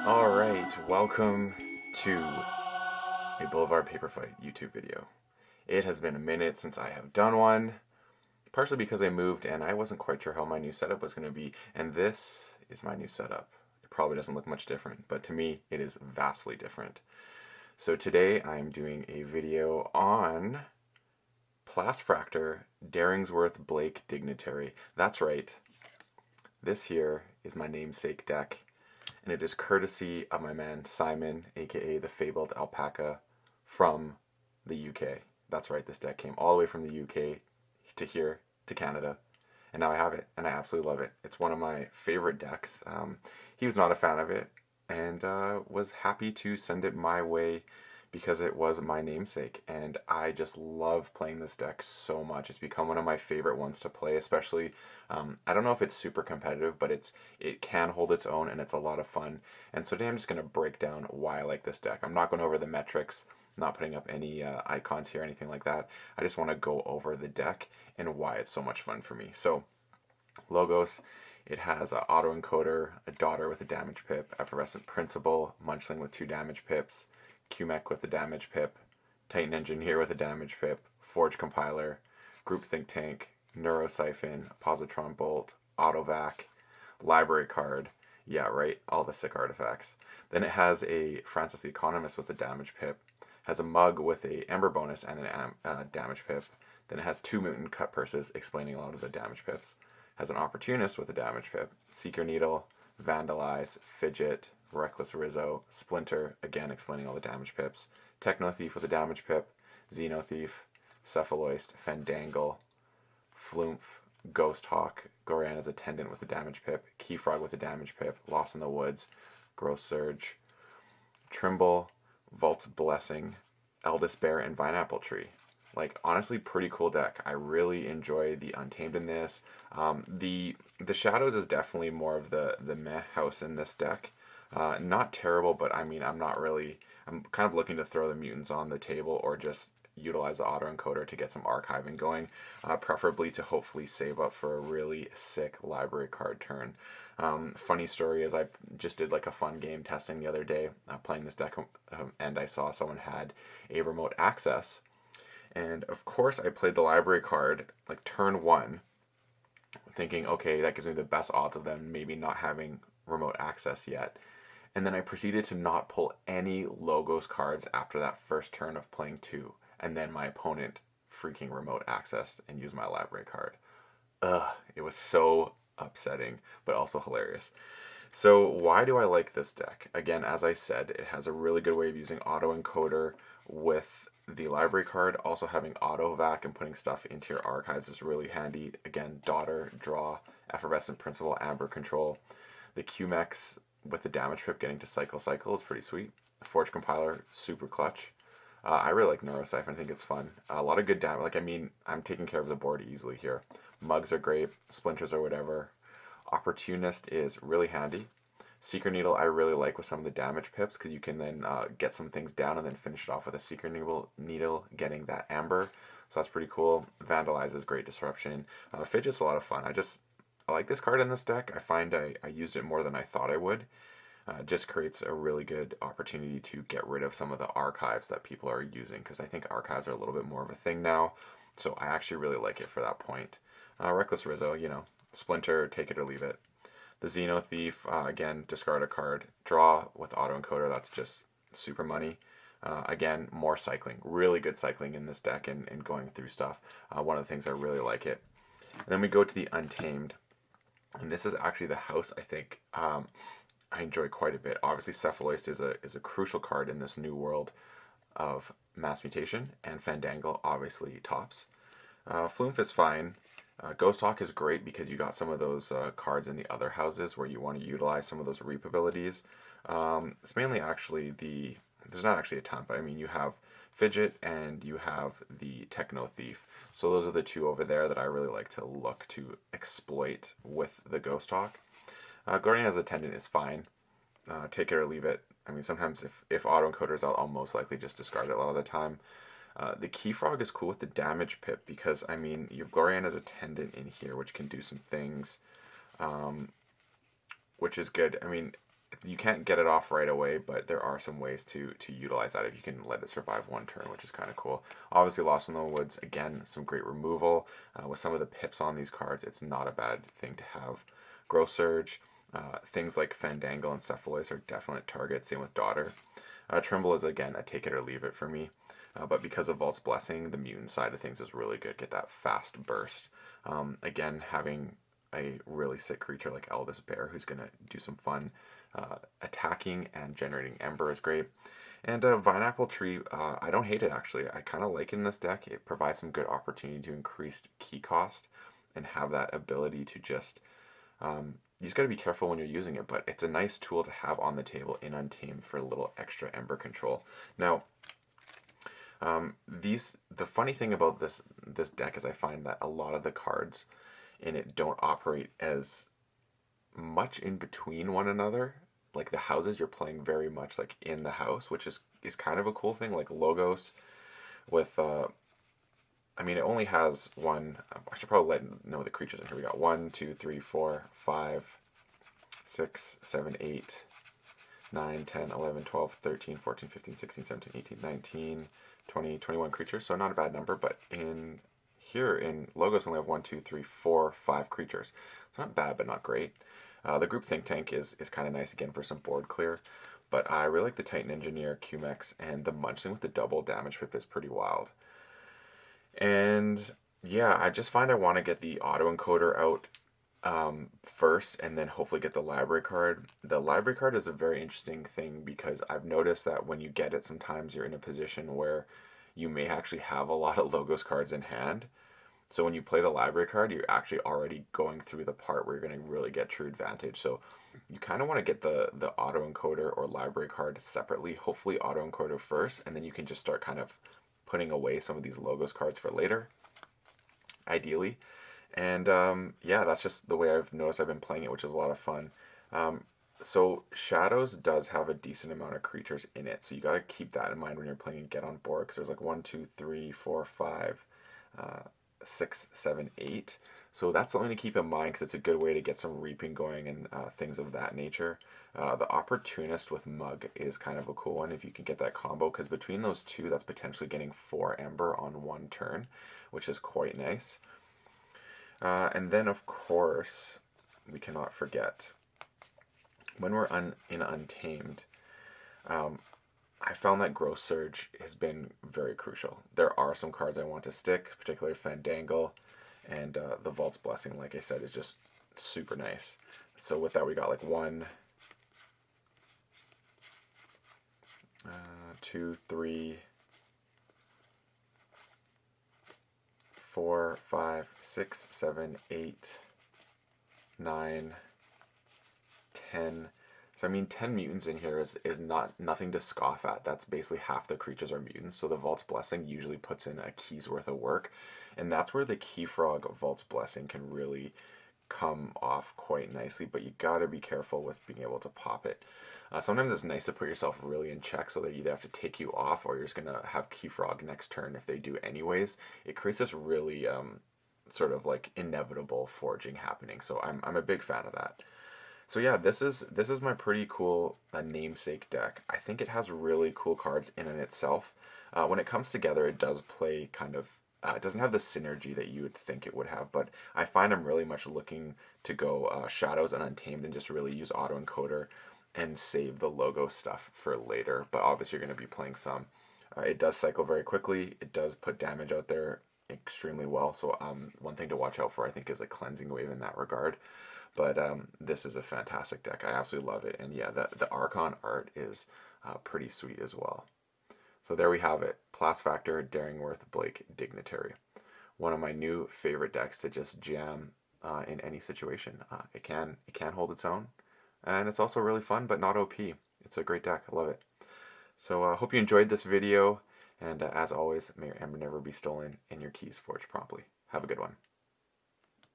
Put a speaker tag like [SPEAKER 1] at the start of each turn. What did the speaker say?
[SPEAKER 1] Alright, welcome to a Boulevard Paper Fight YouTube video. It has been a minute since I have done one, partially because I moved and I wasn't quite sure how my new setup was going to be, and this is my new setup. It probably doesn't look much different, but to me it is vastly different. So today I am doing a video on Plasfractor Daringsworth Blake Dignitary. That's right, this here is my namesake deck, and it is courtesy of my man Simon, aka the Fabled Alpaca, from the UK. That's right, this deck came all the way from the UK to here to Canada, and now I have it, and I absolutely love it. It's one of my favorite decks. He was not a fan of it, and was happy to send it my way because it was my namesake, and I just love playing this deck so much. It's become one of my favorite ones to play, especially, I don't know if it's super competitive, but it can hold its own, and it's a lot of fun. And so today I'm just going to break down why I like this deck. I'm not going over the metrics, not putting up any icons here, anything like that. I just want to go over the deck and why it's so much fun for me. So, logos. It has an autoencoder, a daughter with a damage pip, effervescent principle, munchling with 2 damage pips, QMech with a damage pip, Titan Engineer with a damage pip, Forge Compiler, Group Think Tank, Neurosiphon, Positron Bolt, Autovac, Library Card. Yeah, right, all the sick artifacts. Then it has a Francis the Economist with a damage pip, has a Mug with a Ember bonus and a damage pip. Then it has 2 Mutant Cut Purses explaining a lot of the damage pips. Has an Opportunist with a damage pip, Seeker Needle, Vandalize, Fidget, Reckless Rizzo, Splinter, again explaining all the damage pips, Techno Thief with a damage pip, Xeno Thief, Cephaloist, Fandangle, Flumph, Ghost Hawk, Gloriana's Attendant with a damage pip, Keyfrog with a damage pip, Lost in the Woods, Gross Surge, Trimble, Vault's Blessing, Eldest Bear, and Vineapple Tree. Like, honestly, pretty cool deck. I really enjoy the Untamed in this. The Shadows is definitely more of the meh house in this deck. Not terrible, but I mean, I'm kind of looking to throw the mutants on the table or just utilize the autoencoder to get some archiving going, preferably to hopefully save up for a really sick library card turn. Funny story is I just did like a fun game testing the other day, playing this deck, and I saw someone had a remote access. And of course, I played the library card like turn 1, thinking, okay, that gives me the best odds of them maybe not having remote access yet. And then I proceeded to not pull any logos cards after that first turn of playing 2. And then my opponent freaking remote accessed and used my library card. Ugh, it was so upsetting, but also hilarious. So why do I like this deck? Again, as I said, it has a really good way of using autoencoder with the library card. Also having autovac and putting stuff into your archives is really handy. Again, daughter, draw, effervescent principle, amber control. The QMechs with the damage pip getting to cycle is pretty sweet. Forge Compiler, super clutch. I really like Neurosiphon. I think it's fun. A lot of good damage. Like, I mean, I'm taking care of the board easily here. Mugs are great. Splinters or whatever. Opportunist is really handy. Seeker Needle I really like with some of the damage pips because you can then get some things down and then finish it off with a Seeker Needle getting that amber. So that's pretty cool. Vandalize is great disruption. Fidget's a lot of fun. I like this card in this deck. I find I used it more than I thought I would. Just creates a really good opportunity to get rid of some of the archives that people are using, because I think archives are a little bit more of a thing now. So I actually really like it for that point. Reckless Rizzo, Splinter, take it or leave it. The Xeno Thief, again, discard a card. Draw with autoencoder, that's just super money. Again, more cycling. Really good cycling in this deck and going through stuff. One of the things I really like it. And then we go to the Untamed. And this is actually the house I think I enjoy quite a bit. Obviously, Cephaloist is a crucial card in this new world of Mass Mutation, and Fandangle obviously tops. Flumph is fine. Ghost Hawk is great because you got some of those cards in the other houses where you want to utilize some of those reap abilities. It's mainly actually there's not actually a ton, but I mean you have Fidget and you have the Techno Thief. So those are the 2 over there that I really like to look to exploit with the Ghost Hawk. Gloriana's Attendant is fine. Take it or leave it. I mean, sometimes if autoencoder is out, I'll most likely just discard it a lot of the time. The Keyfrog is cool with the damage pip because, I mean, you have Gloriana's Attendant in here, which can do some things, which is good. I mean, you can't get it off right away, but there are some ways to utilize that if you can let it survive one turn, which is kind of cool. Obviously, Lost in the Woods, again, some great removal. With some of the pips on these cards, it's not a bad thing to have. Growth Surge, things like Fandangle and Cephalois are definite targets, same with Daughter. Trimble is, again, a take it or leave it for me. But because of Vault's Blessing, the mutant side of things is really good. Get that fast burst. Again, having a really sick creature like Eldest Bear who's going to do some fun attacking and generating Ember is great. And Vine Apple Tree, I don't hate it actually. I kind of like it in this deck. It provides some good opportunity to increase key cost and have that ability to just... you just got to be careful when you're using it, but it's a nice tool to have on the table in Untamed for a little extra Ember control. Now, the funny thing about this deck is I find that a lot of the cards in it don't operate as much in between one another. Like the houses, you're playing very much like in the house, which is kind of a cool thing. Like Logos with I mean, it only has one. I should probably let know the creatures in here. We got 1, 2, 3, 4, 5, 6, 7, 8, 9, 10, 11, 12, 13, 14, 15, 16, 17, 18, 19, 20, 21 creatures. So not a bad number, but in here in Logos we only have 1, 2, 3, 4, 5 creatures. It's not bad, but not great. The group Think Tank is kind of nice again for some board clear, but I really like the Titan Engineer, QMX, and the Munchling with the double damage pip is pretty wild. And yeah, I just find I want to get the autoencoder out first, and then hopefully get the library card. The library card is a very interesting thing because I've noticed that when you get it, sometimes you're in a position where you may actually have a lot of Logos cards in hand. So when you play the library card, you're actually already going through the part where you're going to really get true advantage. So you kind of want to get the autoencoder or library card separately, hopefully autoencoder first, and then you can just start kind of putting away some of these Logos cards for later, ideally. And yeah, that's just the way I've noticed I've been playing it, which is a lot of fun. So Shadows does have a decent amount of creatures in it, so you got to keep that in mind when you're playing Get on Board, because there's like 1, 2, 3, 4, 5, 6, 7, 8. So that's something to keep in mind because it's a good way to get some reaping going and things of that nature. The Opportunist with Mug is kind of a cool one if you can get that combo, because between those two, that's potentially getting 4 Ember on one turn, which is quite nice. And then, of course, we cannot forget, when we're in Untamed, I found that Growth Surge has been very crucial. There are some cards I want to stick, particularly Fandangle, and the Vault's Blessing, like I said, is just super nice. So with that, we got like 1, 2, 3, 4, 5, 6, 7, 8, 9, 10. So I mean, 10 mutants in here is nothing to scoff at. That's basically half the creatures are mutants. So the Vault's Blessing usually puts in a key's worth of work, and that's where the Keyfrog Vault's Blessing can really come off quite nicely. But you gotta be careful with being able to pop it. Sometimes it's nice to put yourself really in check so that you either have to take you off or you're just gonna have Keyfrog next turn if they do anyways. It creates this really sort of like inevitable forging happening. So I'm a big fan of that. So yeah, this is my pretty cool Namesake deck. I think it has really cool cards in and itself. When it comes together, it does play kind of, it doesn't have the synergy that you would think it would have, but I find I'm really much looking to go Shadows and Untamed and just really use autoencoder and save the logo stuff for later. But obviously you're going to be playing some. It does cycle very quickly. It does put damage out there extremely well. So one thing to watch out for, I think, is a Cleansing Wave in that regard. But this is a fantastic deck. I absolutely love it. And yeah, the Archon art is pretty sweet as well. So there we have it. Plus Factor, Daringworth, Blake, Dignitary. One of my new favorite decks to just jam in any situation. It can hold its own. And it's also really fun, but not OP. It's a great deck. I love it. So I hope you enjoyed this video. And as always, may your ember never be stolen and your keys forged promptly. Have a good one.